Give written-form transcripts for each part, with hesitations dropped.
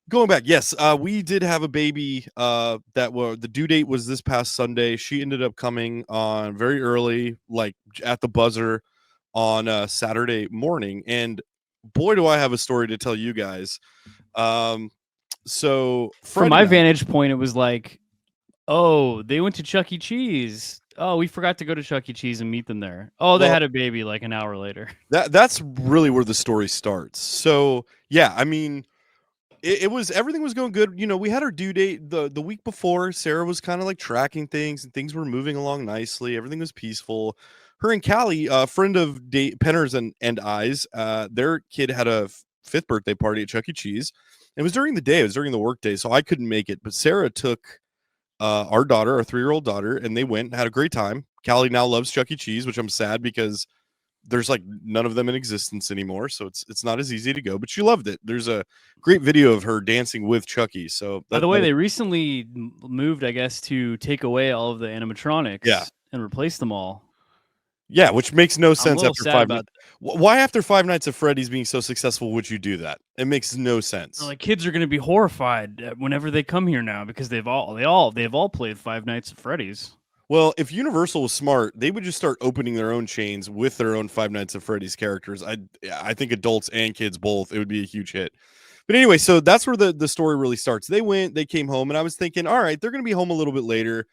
Going back, yes, we did have a baby. The due date was this past Sunday. She ended up coming on very early, like at the buzzer on Saturday morning. And boy, do I have a story to tell you guys. Um, so From Friday my night, vantage point, it was like, oh, they went to Chuck E. Cheese. Oh, we forgot to go to Chuck E. Cheese and meet them there. Oh, they well, had a baby like an hour later. that's really where the story starts. So yeah, I mean, it was everything was going good. You know, we had our due date the week before. Sarah was kind of like tracking things, and things were moving along nicely. Everything was peaceful. Her and Callie, a friend of Penner's and I's, their kid had a fifth birthday party at Chuck E. Cheese. It was during the day. It was during the work day, so I couldn't make it. But Sarah took our daughter, our 3-year-old daughter, and they went and had a great time. Callie now loves Chuck E. Cheese, which I'm sad because there's like none of them in existence anymore, so it's not as easy to go. But she loved it. There's a great video of her dancing with Chucky. So By the that way, was, they recently moved, I guess, to take away all of the yeah, animatronics and replace them all. yeah, which makes no I'm a sense little after sad five. about that. Why after Five Nights at Freddy's being so successful would you do that? It makes no sense. Like kids are going to be horrified whenever they come here now because they've all played Five Nights at Freddy's. Well, if Universal was smart, they would just start opening their own chains with their own Five Nights at Freddy's characters. I think adults and kids both. It would be a huge hit. But anyway, so that's where the story really starts. They came home, and I was thinking, all right, they're going to be home a little bit later.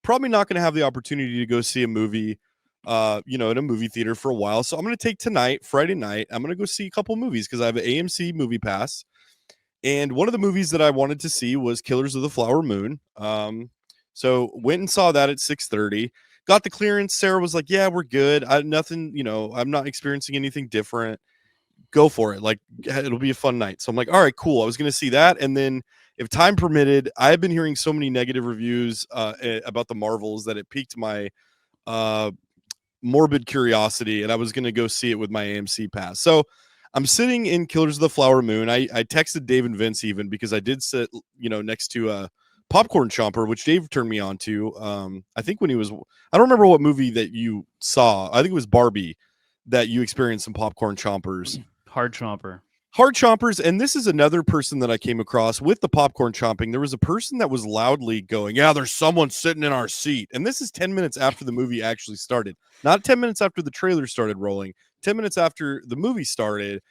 Probably not going to have the opportunity to go see a movie, in a movie theater for a while. So I'm going to take tonight, Friday night. I'm going to go see a couple movies because I have an AMC movie pass. And one of the movies that I wanted to see was Killers of the Flower Moon. So went and saw that at 6:30. Got the clearance. Sarah was like, "Yeah, we're good. Nothing. I'm not experiencing anything different. Go for it. Like it'll be a fun night." So I'm like, "All right, cool." I was going to see that, and then if time permitted, I've been hearing so many negative reviews about the Marvels that it piqued my uh, morbid curiosity, and I was going to go see it with my AMC pass. So I'm sitting in Killers of the Flower Moon. I texted Dave and Vince even because I did sit, next to a popcorn chomper, which Dave turned me on to. I think when he was, I don't remember what movie that you saw. I think it was Barbie that you experienced some popcorn chompers. Hard chomper. Hard chompers, and this is another person that I came across with the popcorn chomping. There was a person that was loudly going, "Yeah, there's someone sitting in our seat." And this is 10 minutes after the movie actually started. Not 10 minutes after the trailer started rolling, 10 minutes after the movie started.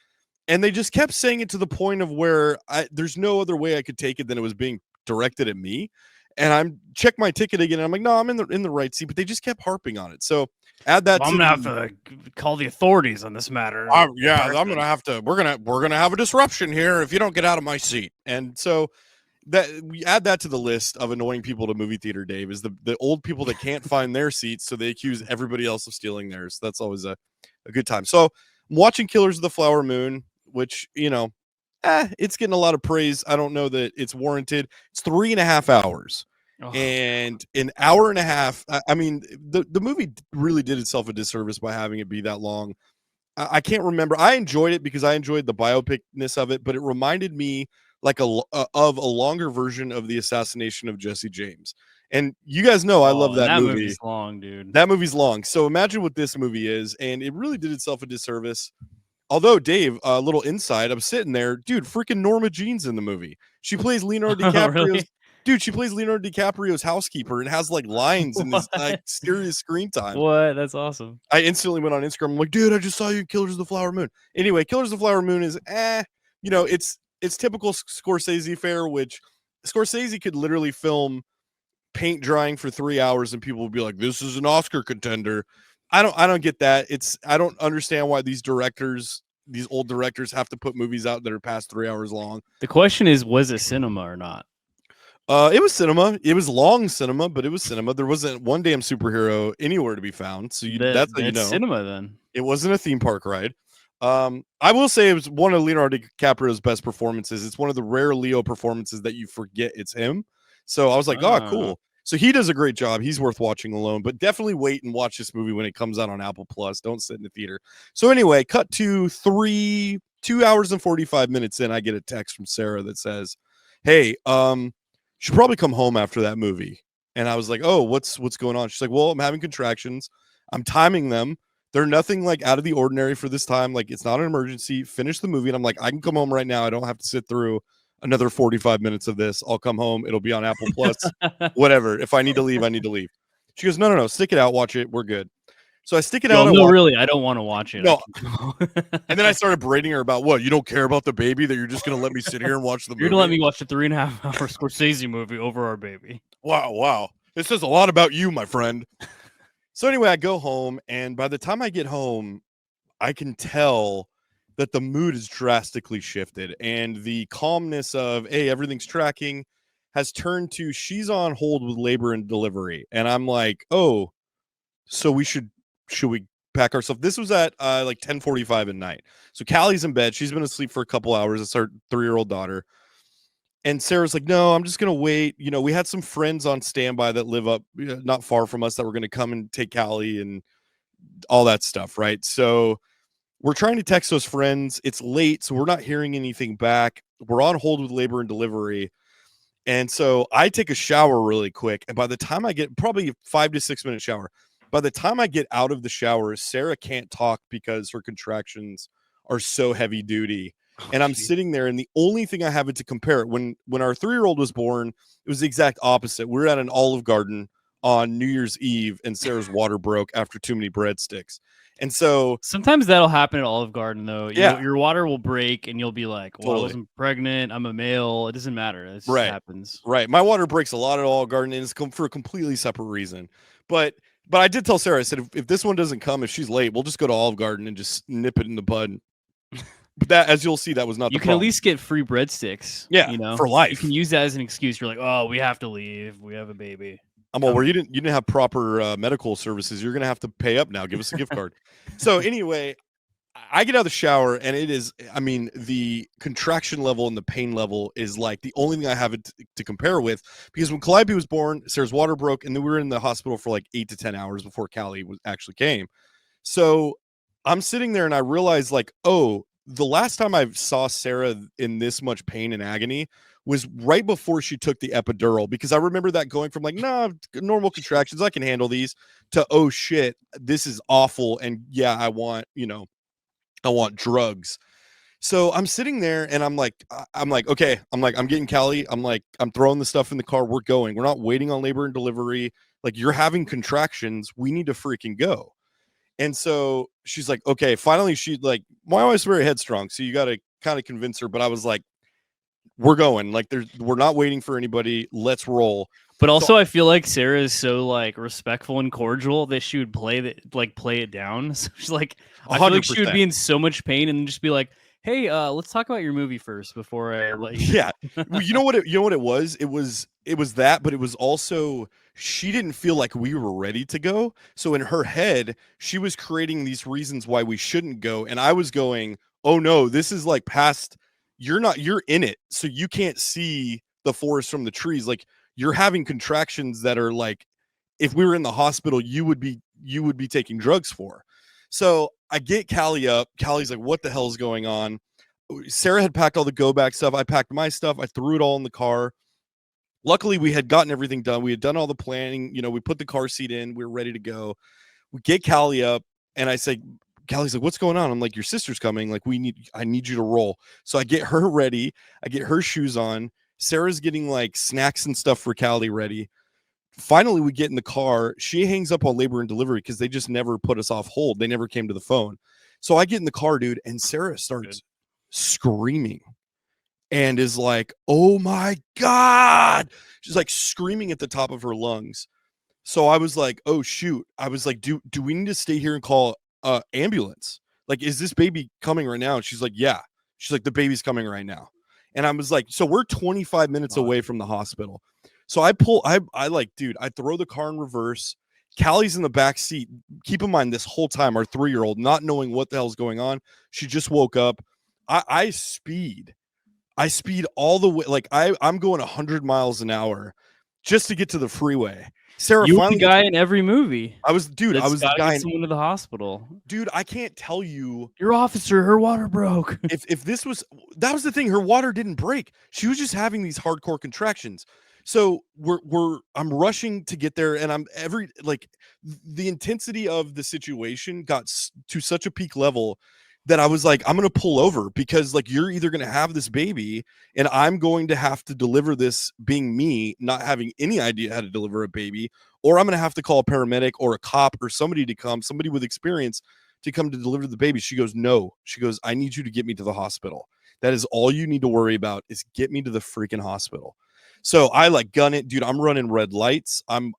And they just kept saying it to the point of where there's no other way I could take it than it was being directed at me. And I'm check my ticket again. And I'm like, no, I'm in the right seat, but they just kept harping on it. So add that Well, I'm to gonna have the to call the authorities on this matter. yeah, I'm gonna have to. We're gonna have a disruption here if you don't get out of my seat. And so that we add that to the list of annoying people to movie theater. Dave is the old people that can't find their seats, so they accuse everybody else of stealing theirs. That's always a good time. So I'm watching Killers of the Flower Moon, which it's getting a lot of praise. I don't know that it's warranted. It's 3.5 hours. Oh, And an hour and a half. I mean, the movie really did itself a disservice by having it be that long. I can't remember. I enjoyed it because I enjoyed the biopicness of it, but it reminded me like of a longer version of the assassination of Jesse James. And you guys know I love and that that movie. movie's long, dude. That movie's long. So imagine what this movie is, and it really did itself a disservice. Although Dave, a little insight, I'm sitting there, dude. Freaking Norma Jean's in the movie. She plays Leonardo Oh, DiCaprio's really? dude. She plays Leonardo DiCaprio's housekeeper and has like lines in his What? serious screen time. What? That's awesome. I instantly went on Instagram. I'm like, dude, I just saw you in Killers of the Flower Moon. Anyway, Killers of the Flower Moon is it's typical Scorsese fare, which Scorsese could literally film paint drying for 3 hours and people would be like, this is an Oscar contender. I don't get that. I don't understand why these old directors have to put movies out that are past 3 hours long. The question is, was it cinema or not? It was cinema. It was long cinema, but it was cinema. There wasn't one damn superhero anywhere to be found. So that's how you know. Cinema then. It wasn't a theme park ride. I will say it was one of Leonardo DiCaprio's best performances. It's one of the rare Leo performances that you forget it's him. So I was like, oh, cool. So he does a great job. He's worth watching alone, but definitely wait and watch this movie when it comes out on Apple Plus. Don't sit in the theater. So anyway, cut to 2 hours and 45 minutes in, I get a text from Sarah that says, "Hey, should probably come home after that movie." And I was like, "Oh, what's going on?" She's like, "Well, I'm having contractions. I'm timing them. They're nothing like out of the ordinary for this time. Like it's not an emergency. Finish the movie." And I'm like, "I can come home right now. I don't have to sit through another 45 minutes of this. I'll come home. It'll be on Apple Plus, whatever. If I need to leave, I need to leave. She goes, no, stick it out. Watch it. We're good. So I stick it out. No, really, I don't want to watch it. No. And then I started berating her about what? You don't care about the baby, that you're just going to let me sit here and watch the movie? You're going to let me watch a 3.5 hour Scorsese movie over our baby. Wow. This says a lot about you, my friend. So anyway, I go home, and by the time I get home, I can tell that the mood is drastically shifted, and the calmness of, hey, everything's tracking, has turned to she's on hold with labor and delivery. And I'm like, oh, so should we pack ourselves? This was at like 10:45 at night. So Callie's in bed. She's been asleep for a couple hours. It's our 3-year-old daughter. And Sarah's like, no, I'm just going to wait. You know, we had some friends on standby that live up not far from us that were going to come and take Callie and all that stuff, right? So we're trying to text those friends. It's late, so we're not hearing anything back. We're on hold with labor and delivery. And so I take a shower really quick. And by the time I get, probably a 5 to 6 minute shower, by the time I get out of the shower, Sarah can't talk because her contractions are so heavy duty. And I'm sitting there, and the only thing I have it to compare it, when our 3-year-old was born, it was the exact opposite. We were at an Olive Garden on New Year's Eve, and Sarah's water broke after too many breadsticks. And so sometimes that'll happen at Olive Garden, though. Yeah. Your water will break, and you'll be like, well, Totally. I wasn't pregnant. I'm a male. It doesn't matter. It just Right. happens. Right. My water breaks a lot at Olive Garden, and it's for a completely separate reason. But I did tell Sarah, I said, if this one doesn't come, if she's late, we'll just go to Olive Garden and just nip it in the bud. But that, as you'll see, that was not You the can problem. at least get free breadsticks. Yeah, you know, for life. You can use that as an excuse. You're like, oh, we have to leave. We have a baby. Where you didn't have proper medical services. You're gonna have to pay up now. Give us a gift card. So anyway, I get out of the shower, and it is, I mean, the contraction level and the pain level is like the only thing I have it to compare with, because when Calliope was born, Sarah's water broke, and then we were in the hospital for like 8 to 10 hours before Callie actually came. So I'm sitting there, and I realized, like, oh, the last time I saw Sarah in this much pain and agony was right before she took the epidural, because I remember that going from like, nah, normal contractions, I can handle these, to, oh shit, this is awful. And yeah, I want drugs. So I'm sitting there, and I'm like, okay, I'm getting Callie. I'm throwing the stuff in the car. We're going. We're not waiting on labor and delivery. Like, you're having contractions. We need to freaking go. And so she's like, okay, finally, my wife's very headstrong, so you got to kind of convince her. But I was like, we're going. Like, we're not waiting for anybody. Let's roll. But also, I feel like Sarah is so like respectful and cordial that she would play it down. So she's like, I feel like she would be in so much pain and just be like, hey, let's talk about your movie first before I let you. Yeah. Well, you know what it was? It was that, but it was also, she didn't feel like we were ready to go. So in her head, she was creating these reasons why we shouldn't go. And I was going, oh no, this is like past, you're in it. So you can't see the forest from the trees. Like, you're having contractions that are like, if we were in the hospital, you would be taking drugs for. So I get Callie up. Callie's like, what the hell is going on? Sarah had packed all the go back stuff. I packed my stuff. I threw it all in the car. Luckily, we had gotten everything done. We had done all the planning. You know, we put the car seat in. We were ready to go. We get Callie up, and I say, Callie's like, what's going on? I'm like, your sister's coming. Like, I need you to roll. So I get her ready. I get her shoes on. Sarah's getting like snacks and stuff for Callie ready. Finally, we get in the car. She hangs up on labor and delivery because they just never put us off hold. They never came to the phone. So I get in the car, dude, and Sarah starts screaming and is like, oh my God. She's like screaming at the top of her lungs. So I was like, oh shoot. I was like, do we need to stay here and call ambulance? Like, is this baby coming right now? And she's like, yeah. She's like, the baby's coming right now. And I was like, so we're 25 minutes away from the hospital. So I throw the car in reverse. Callie's in the back seat. Keep in mind, this whole time, our 3-year-old, not knowing what the hell's going on, she just woke up. I speed all the way. Like, I'm going 100 miles an hour just to get to the freeway. Sarah, you were the guy in every movie. I was the guy. Someone to the hospital. Dude, I can't tell you. Your officer, her water broke. if this was, that was the thing. Her water didn't break. She was just having these hardcore contractions. So I'm rushing to get there, and the intensity of the situation got to such a peak level that I was like, I'm going to pull over because like you're either going to have this baby and I'm going to have to deliver this being me, not having any idea how to deliver a baby, or I'm going to have to call a paramedic or a cop or somebody to come, somebody with experience to come to deliver the baby. She goes, no. She goes, I need you to get me to the hospital. That is all you need to worry about is get me to the freaking hospital. So I like gun it, dude. I'm running red lights. I'm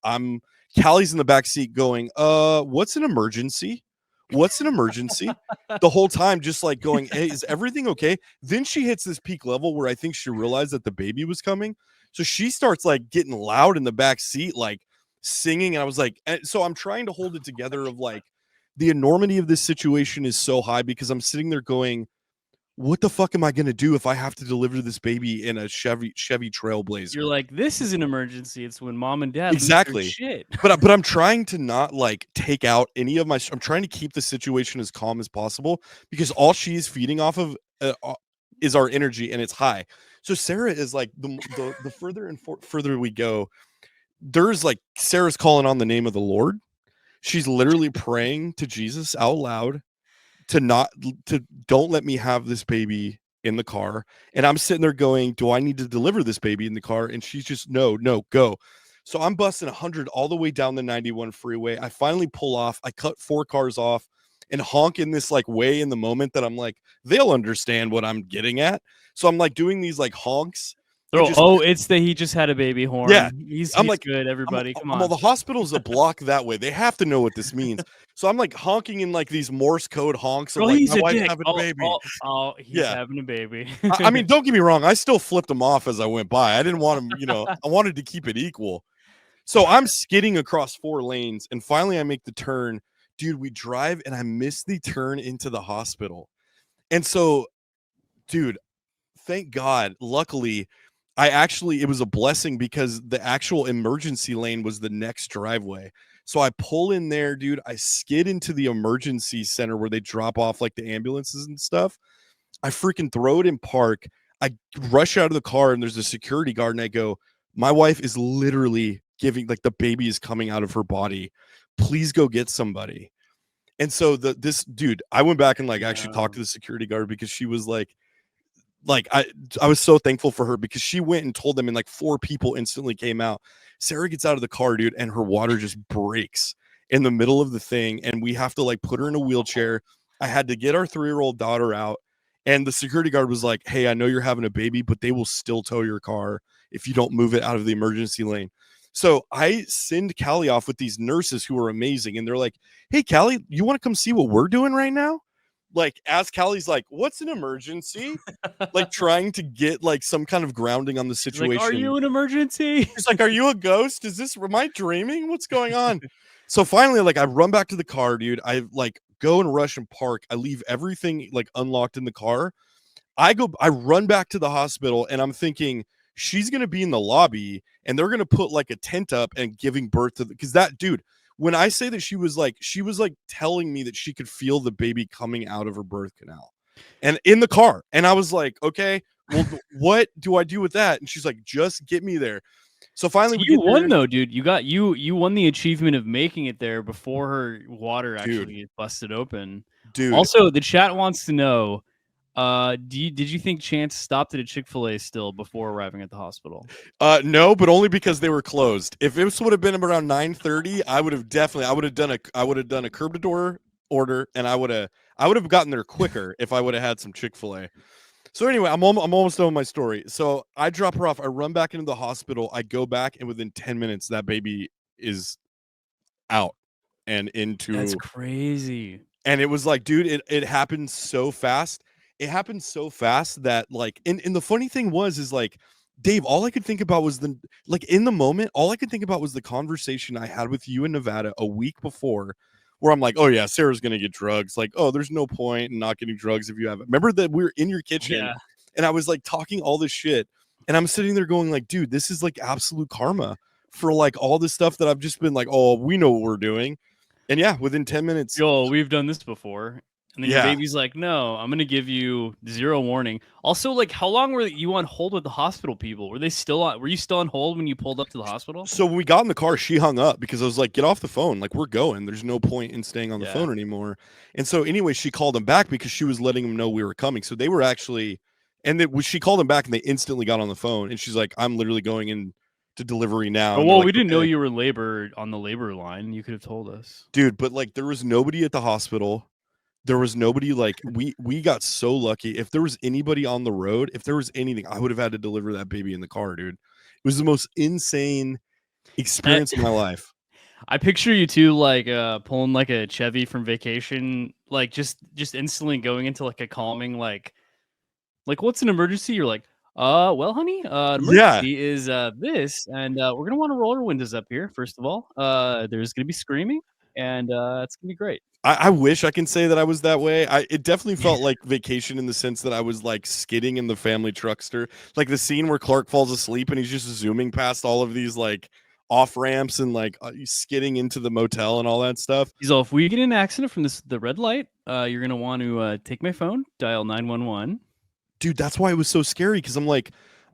Callie's in the back seat going, what's an emergency? What's an emergency? The whole time, just like going, hey, is everything okay? Then she hits this peak level where I think she realized that the baby was coming. So she starts like getting loud in the back seat, like singing. And I was like, so I'm trying to hold it together of like the enormity of this situation is so high because I'm sitting there going, what the fuck am I going to do if I have to deliver this baby in a Chevy Trailblazer? You're like, this is an emergency. It's when mom and dad exactly lose their shit. but I'm trying to not like take out any of my I'm trying to keep the situation as calm as possible because all she's feeding off of is our energy and it's high. So Sarah is like the further and further we go, there's like Sarah's calling on the name of the Lord. She's literally praying to Jesus out loud to don't let me have this baby in the car. And I'm sitting there going, do I need to deliver this baby in the car? And she's just, no, go. So I'm busting 100 all the way down the 91 freeway. I finally pull off. I cut 4 cars off and honk in this like way in the moment that I'm like, they'll understand what I'm getting at. So I'm like doing these like honks. It's that he just had a baby horn. Yeah. He's like, good, everybody. Come on. Well, the hospital's a block that way. They have to know what this means. So I'm like honking in like these Morse code honks of like my wife's having a baby. He's having a baby. I mean, don't get me wrong. I still flipped him off as I went by. I didn't want him, I wanted to keep it equal. So I'm skidding across 4 lanes and finally I make the turn. Dude, we drive and I miss the turn into the hospital. And so, dude, thank God, luckily, it was a blessing because the actual emergency lane was the next driveway. So I pull in there, dude. I skid into the emergency center where they drop off like the ambulances and stuff. I freaking throw it in park. I rush out of the car and there's a security guard and I go, my wife is literally giving like the baby is coming out of her body. Please go get somebody. And so this dude, I went back and like actually talked to the security guard because she was like I was so thankful for her because she went and told them and like 4 people instantly came out. Sarah gets out of the car, dude, and her water just breaks in the middle of the thing. And we have to like put her in a wheelchair. I had to get our 3-year-old daughter out. And the security guard was like, hey, I know you're having a baby, but they will still tow your car if you don't move it out of the emergency lane. So I send Callie off with these nurses who are amazing. And they're like, hey, Callie, you want to come see what we're doing right now? Like, as Callie's like, what's an emergency? Like trying to get like some kind of grounding on the situation. Like, are you an emergency? She's like, are you a ghost? Am I dreaming? What's going on? So finally, like I run back to the car, dude. I like go and rush and park. I leave everything like unlocked in the car. I run back to the hospital and I'm thinking she's going to be in the lobby and they're going to put like a tent up and giving birth to because that dude, when I say that she was like telling me that she could feel the baby coming out of her birth canal and in the car. And I was like, okay, well, what do I do with that? And she's like, just get me there. So finally, you won though, dude. You won the achievement of making it there before her water actually busted open. Dude. Also, the chat wants to know, did you think Chance stopped at a Chick-fil-A still before arriving at the hospital? No, but only because they were closed. If this would have been around 9:30, I would have done a curb to door order, and I would have gotten there quicker if I would have had some Chick-fil-A. So anyway, I'm almost done with my story. So I drop her off. I run back into the hospital. I go back, and within 10 minutes, that baby is out and into. That's crazy. And it was like, dude, it happened so fast. It happened so fast that like, and the funny thing is like, Dave, all I could think about was in the moment, all I could think about was the conversation I had with you in Nevada a week before where I'm like, oh yeah, Sarah's going to get drugs. Like, oh, there's no point in not getting drugs if you have it. Remember that we were in your kitchen and I was like talking all this shit and I'm sitting there going like, dude, this is like absolute karma for like all this stuff that I've just been like, oh, we know what we're doing. And yeah, within 10 minutes. Yo, we've done this before. And then your baby's like, no, I'm going to give you 0 warning. Also, like, how long were you on hold with the hospital people? Were you still on hold when you pulled up to the hospital? So when we got in the car, she hung up because I was like, get off the phone. Like, we're going. There's no point in staying on the phone anymore. And so anyway, she called them back because she was letting them know we were coming. So they were actually, she called them back and they instantly got on the phone. And she's like, I'm literally going in to delivery now. Oh, well, we didn't know you were on the labor line. You could have told us. Dude, but like there was nobody at the hospital. There was nobody. Like we got so lucky. If there was anybody on the road, if there was anything, I would have had to deliver that baby in the car, dude. It was the most insane experience of my life. I picture you too, like pulling like a Chevy from Vacation, like just instantly going into like a calming, like what's an emergency? You're like, well, honey, an emergency is this, and we're gonna want to roll our windows up here. First of all, there's gonna be screaming, and it's gonna be great. I wish I can say that I was that way. It definitely felt like Vacation in the sense that I was like skidding in the family truckster, like the scene where Clark falls asleep and he's just zooming past all of these like off ramps and like skidding into the motel and all that stuff. So if we get in an accident from the red light, you're gonna want to take my phone, dial 911. Dude, that's why it was so scary because I'm like,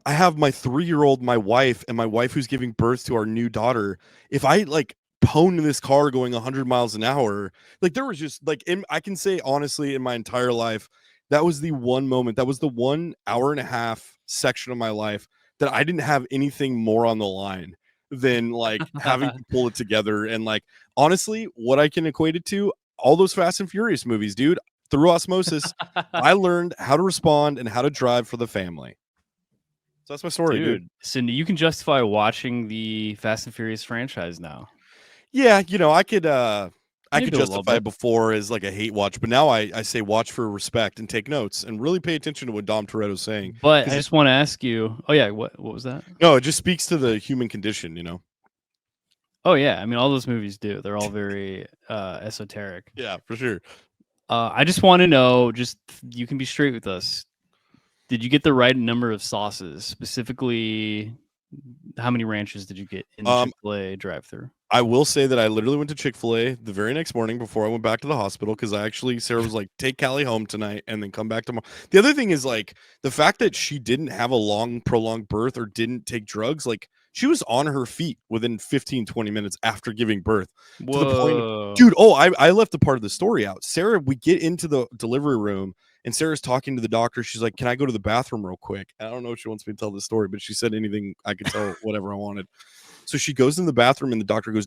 I have my 3-year-old, my wife, and my wife who's giving birth to our new daughter. If I like pwned in this car going 100 miles an hour, like there was just like, I can say honestly, in my entire life, that was the one moment, that was the 1 hour and a half section of my life that I didn't have anything more on the line than like having to pull it together. And like, honestly, what I can equate it to, all those Fast and Furious movies, dude. Through osmosis, I learned how to respond and how to drive for the family. So that's my story, dude. So you can justify watching the Fast and Furious franchise now. Yeah, you know, I could justify it before as like a hate watch, but now I say watch for respect and take notes and really pay attention to what Dom Toretto's saying. But I just want to ask you, what was that? No, it just speaks to the human condition, you know. Oh yeah, I mean all those movies do. They're all very esoteric. Yeah, for sure. I just want to know, you can be straight with us. Did you get the right number of sauces? Specifically, how many ranches did you get in the Chick-fil-A drive-thru? I will say that I literally went to Chick-fil-A the very next morning before I went back to the hospital because Sarah was like, take Callie home tonight and then come back tomorrow. The other thing is like the fact that she didn't have a long, prolonged birth or didn't take drugs, like she was on her feet within 15, 20 minutes after giving birth. Whoa. To the point of, dude, I left a part of the story out. Sarah, we get into the delivery room and Sarah's talking to the doctor. She's like, can I go to the bathroom real quick? I don't know if she wants me to tell the story, but she said anything I could tell, whatever I wanted. So she goes in the bathroom and the doctor goes,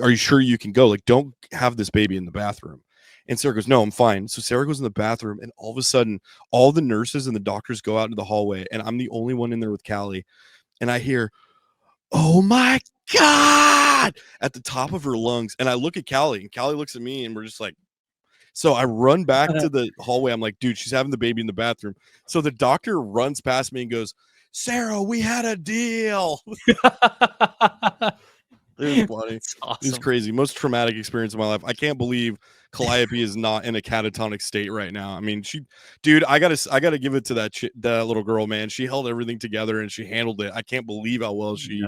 are you sure you can go? Like, don't have this baby in the bathroom. And Sarah goes, no, I'm fine. So Sarah goes in the bathroom and all of a sudden, all the nurses and the doctors go out into the hallway and I'm the only one in there with Callie. And I hear, oh my God, at the top of her lungs. And I look at Callie and Callie looks at me and we're just like, so I run back to the hallway. I'm like, dude, she's having the baby in the bathroom. So the doctor runs past me and goes, Sarah, we had a deal. It was funny. Awesome. It was crazy. Most traumatic experience of my life. I can't believe Calliope is not in a catatonic state right now. I mean, dude, I gotta give it to that little girl, man. She held everything together and she handled it. I can't believe how well she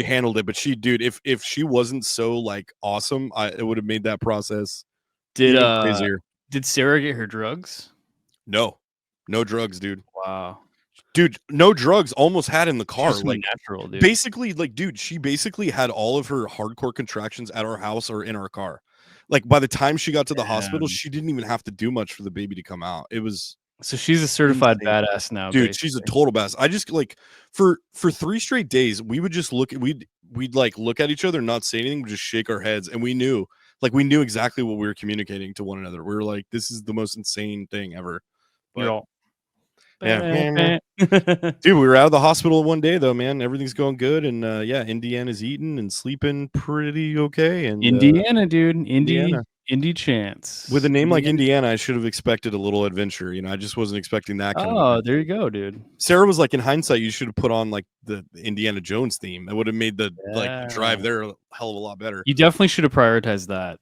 handled it. But dude, if she wasn't so like awesome, it would have made that process even crazier. Did Sarah get her drugs? No drugs, dude. Wow. Dude, no drugs, almost had in the car. Like natural, dude. Basically, like, dude, she basically had all of her hardcore contractions at our house or in our car. Like by the time she got to the hospital, she didn't even have to do much for the baby to come out. It was so she's a certified badass now, dude. Basically. She's a total badass. I just like for 3 straight days, we would just we'd like look at each other, not say anything, we'd just shake our heads, and we knew exactly what we were communicating to one another. We were like, this is the most insane thing ever. But, yeah, dude, we were out of the hospital one day though, man. Everything's going good, and Indiana's eating and sleeping pretty okay. And Indiana, dude, Indy Chance. With a name like Indiana, I should have expected a little adventure. You know, I just wasn't expecting that. There you go, dude. Sarah was like, in hindsight, you should have put on like the Indiana Jones theme. It would have made the drive there a hell of a lot better. You definitely should have prioritized that.